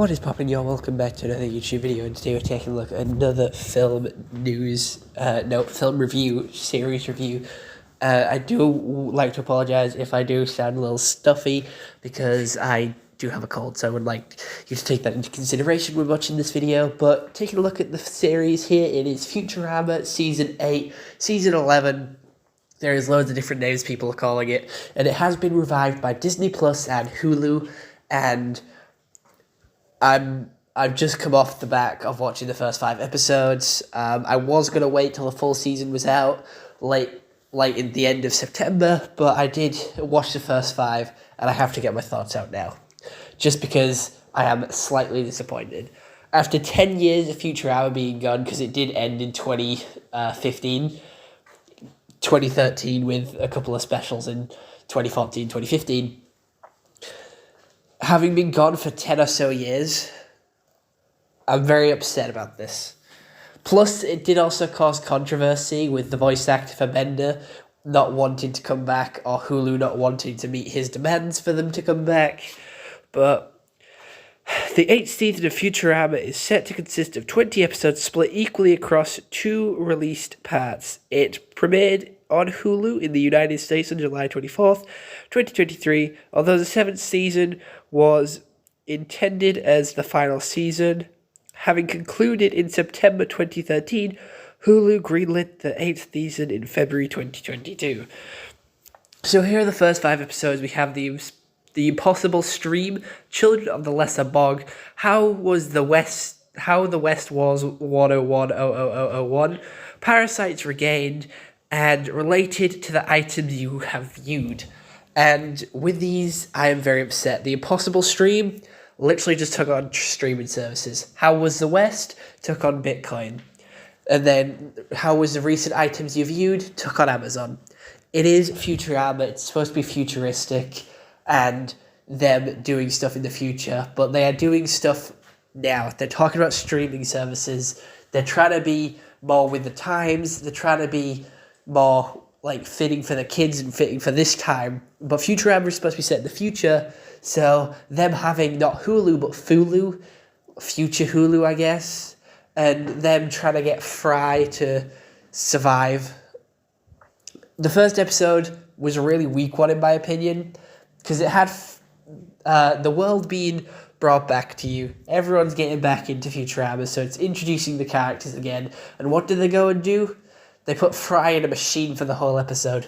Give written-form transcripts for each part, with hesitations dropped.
What is poppin', y'all? Welcome back to another YouTube video, and today we're taking a look at another film review, series review. I do like to apologise if I do sound a little stuffy, because I do have a cold, so I would like you to take that into consideration when watching this video. But taking a look at the series here, it is Futurama Season 8, Season 11. There is loads of different names people are calling it, and it has been revived by Disney Plus and Hulu, and I've just come off the back of watching the first 5 episodes. I was going to wait till the full season was out, late in the end of September, but I did watch the first 5, and I have to get my thoughts out now, just because I am slightly disappointed. After 10 years of Futurama being gone, because it did end in 2013 with a couple of specials in 2014, 2015, having been gone for 10 or so years, I'm very upset about this. Plus, it did also cause controversy with the voice actor for Bender not wanting to come back, or Hulu not wanting to meet his demands for them to come back. But the 8th season of Futurama is set to consist of 20 episodes split equally across 2 released parts. It premiered on Hulu in the United States on July 24th, 2023, although the 7th season was intended as the final season. Having concluded in September 2013, Hulu greenlit the 8th season in February 2022. So here are the first 5 episodes. We have the Impossible Stream, Children of the Lesser Bog, How the West Was 1010001, Parasites Regained, and Related to the Items You Have Viewed. And with these, I am very upset. The Impossible Stream literally just took on streaming services. How Was the West took on Bitcoin. And then How Was the Recent Items You Viewed took on Amazon. It is Futurama. It's supposed to be futuristic and them doing stuff in the future, but they are doing stuff now. They're talking about streaming services. They're trying to be more with the times. They're trying to be more like fitting for the kids and fitting for this time. But Futurama is supposed to be set in the future, so them having not Hulu but Fulu, future Hulu, I guess, and them trying to get Fry to survive. The first episode was a really weak one in my opinion, because it had the world being brought back to you. Everyone's getting back into Futurama, so it's introducing the characters again. And what do they go and do? They put Fry in a machine for the whole episode.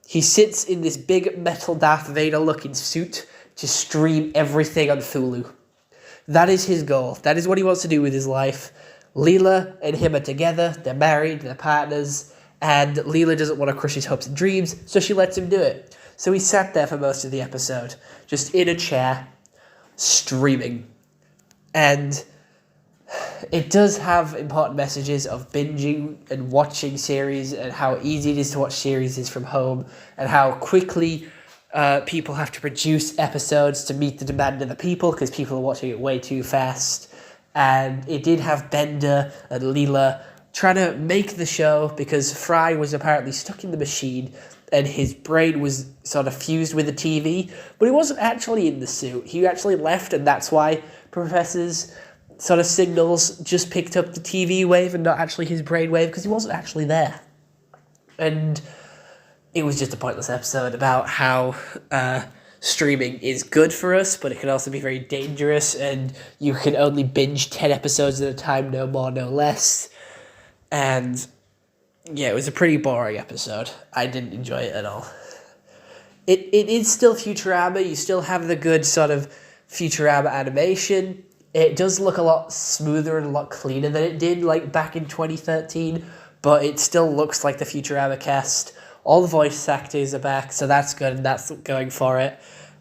He sits in this big metal Darth Vader looking suit to stream everything on Hulu. That is his goal. That is what he wants to do with his life. Leela and him are together. They're married. They're partners. And Leela doesn't want to crush his hopes and dreams, so she lets him do it. So he sat there for most of the episode, just in a chair, streaming. And it does have important messages of binging and watching series, and how easy it is to watch series from home, and how quickly people have to produce episodes to meet the demand of the people, because people are watching it way too fast. And it did have Bender and Leela trying to make the show, because Fry was apparently stuck in the machine and his brain was sort of fused with the TV, but he wasn't actually in the suit. He actually left, and that's why Professor's sort of signals just picked up the TV wave and not actually his brain wave, because he wasn't actually there. And it was just a pointless episode about how streaming is good for us, but it can also be very dangerous, and you can only binge 10 episodes at a time, no more, no less. And yeah, it was a pretty boring episode. I didn't enjoy it at all. It is still Futurama. You still have the good sort of Futurama animation. It does look a lot smoother and a lot cleaner than it did like back in 2013, but it still looks like the Futurama cast. All the voice actors are back, so that's good, and that's going for it.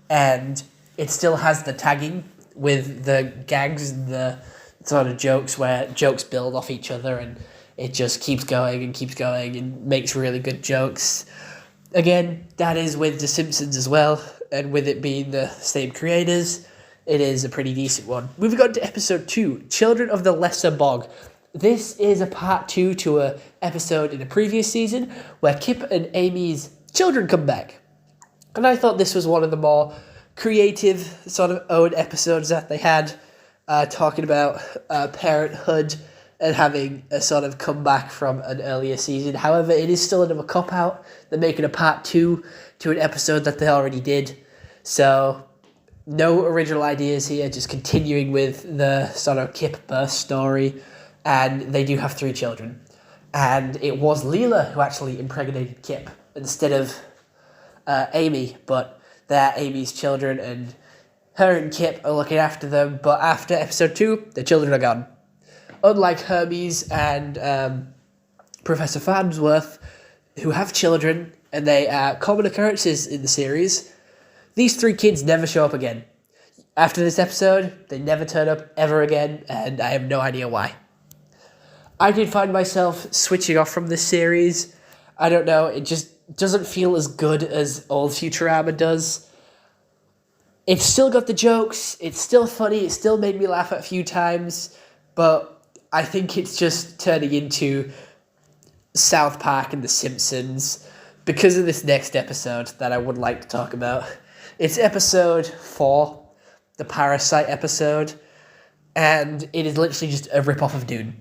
And it still has the tagging with the gags and the sort of jokes where jokes build off each other, and it just keeps going and makes really good jokes. Again, that is with The Simpsons as well, and with it being the same creators, it is a pretty decent one. Moving on to episode 2, Children of the Lesser Bog. This is a part 2 to an episode in the previous season where Kip and Amy's children come back. And I thought this was one of the more creative sort of own episodes that they had. talking about parenthood and having a sort of comeback from an earlier season. However, it is still a bit of a cop-out. They're making a part 2 to an episode that they already did. So, no original ideas here, just continuing with the sort of Kip birth story. And they do have 3 children. And it was Leela who actually impregnated Kip instead of Amy, but they're Amy's children, and her and Kip are looking after them. But after episode 2, the children are gone. Unlike Hermes and Professor Farnsworth, who have children, and they are common occurrences in the series, these 3 kids never show up again. After this episode, they never turn up ever again, and I have no idea why. I did find myself switching off from this series. I don't know, it just doesn't feel as good as old Futurama does. It's still got the jokes, it's still funny, it still made me laugh a few times, but I think it's just turning into South Park and The Simpsons because of this next episode that I would like to talk about. It's episode 4, the Parasite episode, and it is literally just a rip-off of Dune.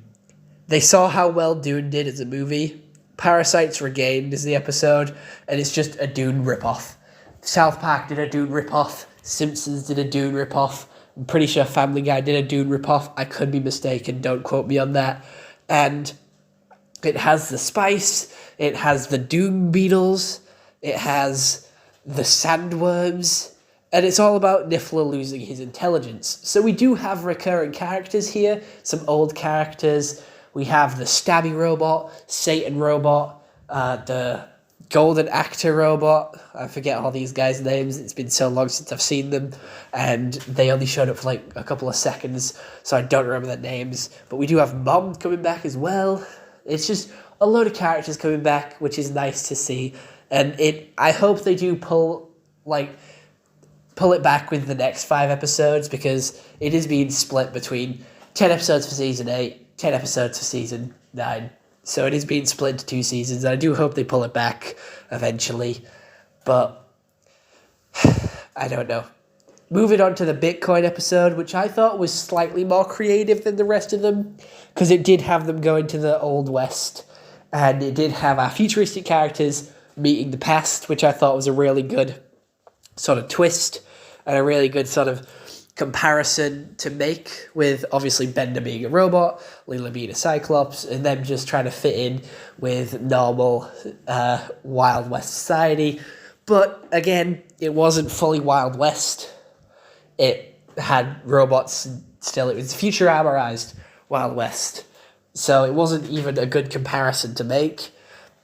They saw how well Dune did as a movie. Parasites Regained is the episode, and it's just a Dune rip-off. South Park did a Dune rip-off. Simpsons did a Dune rip-off. I'm pretty sure Family Guy did a Dune rip-off. I could be mistaken, don't quote me on that. And it has the spice, it has the Dune beetles, it has the sandworms, and it's all about Niffler losing his intelligence. So we do have recurring characters here, some old characters. We have the Stabby robot, Satan robot, the Golden Actor robot. I forget all these guys' names. It's been so long since I've seen them, and they only showed up for like a couple of seconds, so I don't remember their names. But we do have Mom coming back as well. It's just a load of characters coming back, which is nice to see. And I hope they do pull it back with the next 5 episodes, because it is being split between 10 episodes for season 8, 10 episodes for season 9. So it is being split into 2 seasons, and I do hope they pull it back eventually. But I don't know. Moving on to the Bitcoin episode, which I thought was slightly more creative than the rest of them, because it did have them going to the Old West, and it did have our futuristic characters meeting the past, which I thought was a really good sort of twist, and a really good sort of comparison to make, with obviously Bender being a robot, Leela being a Cyclops, and them just trying to fit in with normal Wild West society. But again, it wasn't fully Wild West. It had robots still. It was Futuramaized Wild West. So it wasn't even a good comparison to make.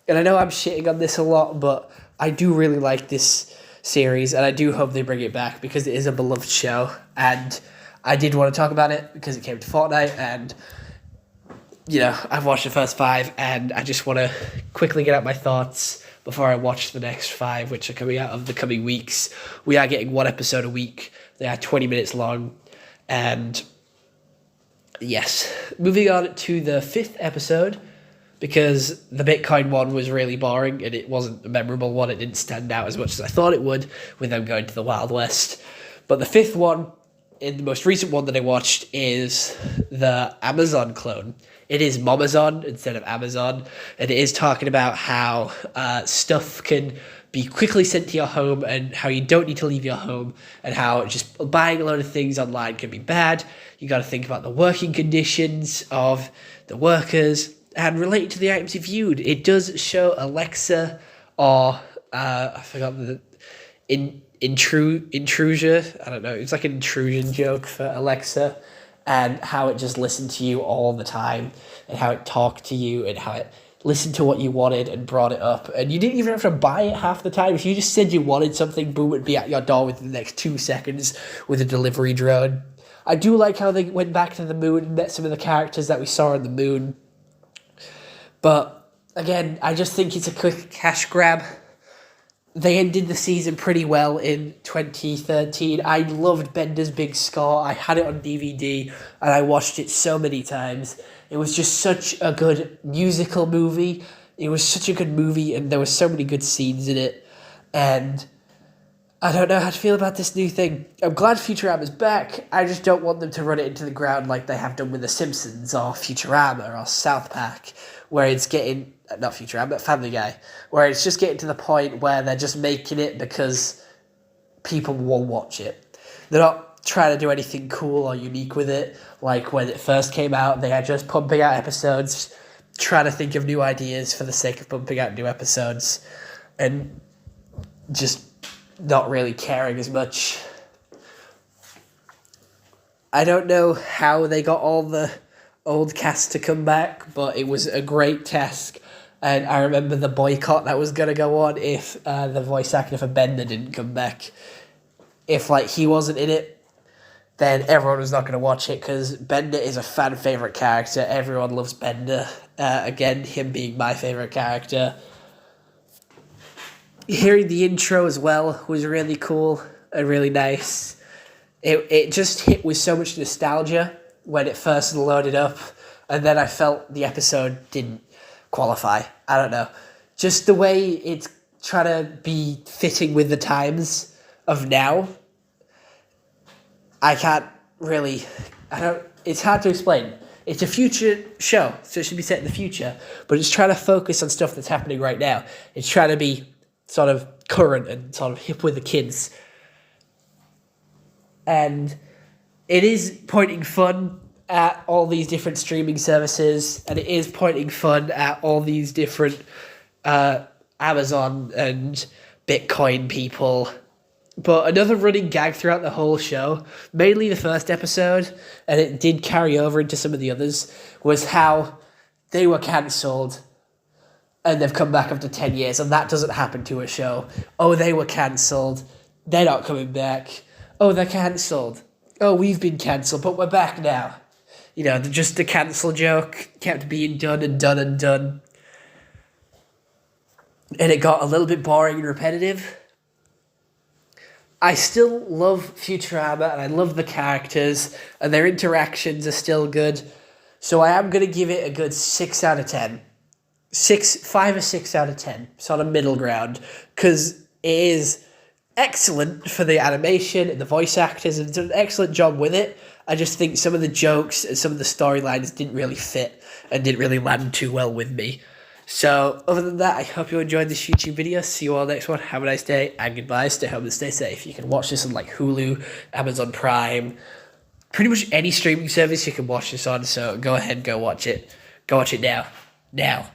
And I know I'm shitting on this a lot, but I do really like this series, and I do hope they bring it back, because it is a beloved show, and I did want to talk about it because it came to Fortnite, and I've watched the first 5, and I just want to quickly get out my thoughts before I watch the next 5, which are coming out of the coming weeks. We are getting 1 episode a week. They are 20 minutes long, and yes, moving on to the 5th episode, because the Bitcoin one was really boring, and it wasn't a memorable one. It didn't stand out as much as I thought it would with them going to the Wild West. But the 5th one, in the most recent one that I watched, is the Amazon clone. It is Momazon instead of Amazon, and it is talking about how stuff can be quickly sent to your home, and how you don't need to leave your home, and how just buying a load of things online can be bad. You got to think about the working conditions of the workers, and relate to the items you viewed. It does show Alexa, or I forgot the intrusion. I don't know. It's like an intrusion joke for Alexa, and how it just listened to you all the time, and how it talked to you, and how it listened to what you wanted and brought it up. And you didn't even have to buy it half the time. If you just said you wanted something, boom, it'd be at your door within the next 2 seconds with a delivery drone. I do like how they went back to the moon and met some of the characters that we saw on the moon. But again, I just think it's a quick cash grab. They ended the season pretty well in 2013. I loved Bender's Big Score. I had it on DVD, and I watched it so many times. It was just such a good musical movie. It was such a good movie, and there were so many good scenes in it. And I don't know how to feel about this new thing. I'm glad Futurama's back. I just don't want them to run it into the ground like they have done with The Simpsons or Futurama or South Park, where it's getting... Not Futurama, Family Guy. Where it's just getting to the point where they're just making it because people will watch it. They're not trying to do anything cool or unique with it. Like when it first came out, they are just pumping out episodes, trying to think of new ideas for the sake of pumping out new episodes, and just not really caring as much. I don't know how they got all the old cast to come back, but it was a great task. And I remember the boycott that was going to go on if the voice actor for Bender didn't come back. If he wasn't in it, then everyone was not going to watch it, because Bender is a fan favourite character. Everyone loves Bender. Again, him being my favourite character. Hearing the intro as well was really cool and really nice. It just hit with so much nostalgia when it first loaded up, and then I felt the episode didn't qualify. I don't know. Just the way it's trying to be fitting with the times of now. I can't really... It's hard to explain. It's a future show, so it should be set in the future, but it's trying to focus on stuff that's happening right now. It's trying to be sort of current and sort of hip with the kids. And it is pointing fun at all these different streaming services, and it is pointing fun at all these different Amazon and Bitcoin people. But another running gag throughout the whole show, mainly the first episode, and it did carry over into some of the others, was how they were cancelled and they've come back after 10 years, and that doesn't happen to a show. Oh, they were cancelled. They're not coming back. Oh, they're cancelled. Oh, we've been cancelled, but we're back now. Just the cancel joke kept being done and done and done. And it got a little bit boring and repetitive. I still love Futurama, and I love the characters, and their interactions are still good. So I am going to give it a good 6 out of 10. 5 or 6 out of 10. Sort of middle ground. Because it is excellent for the animation and the voice actors, and it's an excellent job with it. I just think some of the jokes and some of the storylines didn't really fit and didn't really land too well with me. So, other than that, I hope you enjoyed this YouTube video. See you all next one. Have a nice day, and goodbye. Stay home and stay safe. You can watch this on Hulu, Amazon Prime, pretty much any streaming service you can watch this on. So go ahead, go watch it. Go watch it now. Now.